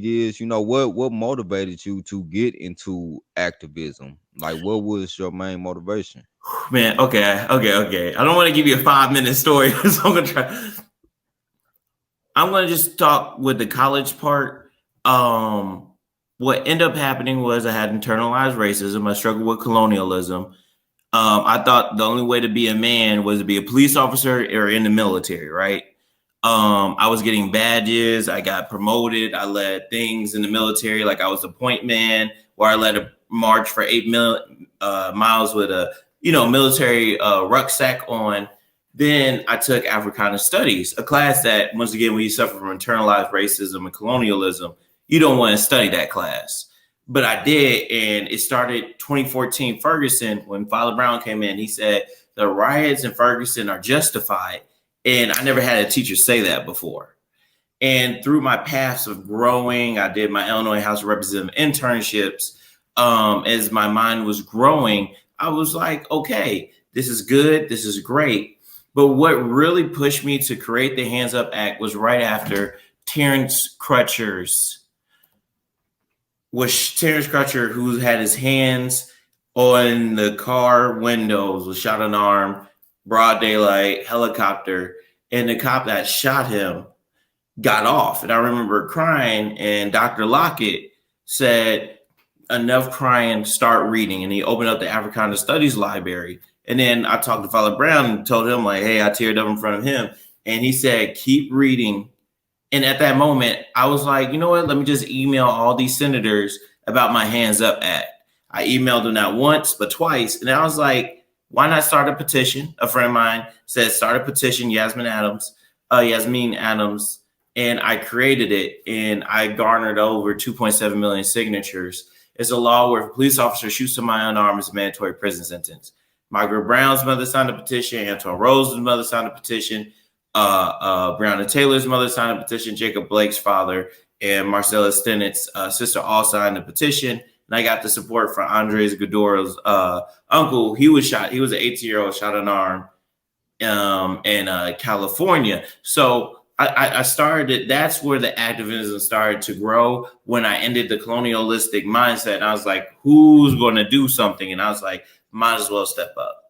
is, what motivated you to get into activism? Like, what was your main motivation? Man, okay. I don't want to give you a 5-minute story, so I'm gonna try. I'm gonna just talk with the college part. What ended up happening was I had internalized racism. I struggled with colonialism. I thought the only way to be a man was to be a police officer or in the military, right? I was getting badges. I got promoted. I led things in the military, like I was a point man, where I led a march for 8 miles with a military rucksack on. Then I took Africana Studies, a class that, once again, when you suffer from internalized racism and colonialism, you don't want to study that class. But I did, and it started 2014 Ferguson when Father Brown came in. He said the riots in Ferguson are justified. And I never had a teacher say that before. And through my paths of growing, I did my Illinois House of Representatives internships. As my mind was growing, I was like, okay, this is good. This is great. But what really pushed me to create the Hands Up Act was right after Terrence Crutcher, who had his hands on the car windows, was shot unarmed, broad daylight, helicopter, and the cop that shot him got off. And I remember crying, and Dr. Lockett said, enough crying, start reading. And he opened up the Africana Studies library. And then I talked to Father Brown and told him, like, hey, I teared up in front of him. And he said, keep reading. And at that moment, I was like, you know what? Let me just email all these senators about my Hands Up Act. I emailed them not once, but twice. And I was like, why not start a petition? A friend of mine said, start a petition, Yasmin Adams. And I created it, and I garnered over 2.7 million signatures. It's a law where if a police officer shoots somebody unarmed, it's a mandatory prison sentence. Margaret Brown's mother signed a petition. Antoine Rose's mother signed a petition. Breonna Taylor's mother signed a petition. Jacob Blake's father and Marcella Stennett's sister all signed a petition. And I got the support from Andres Godora's uncle. He was shot. He was an 18-year-old shot unarmed in California. So I started. That's where the activism started to grow. When I ended the colonialistic mindset, and I was like, "Who's going to do something?" And I was like, "Might as well step up."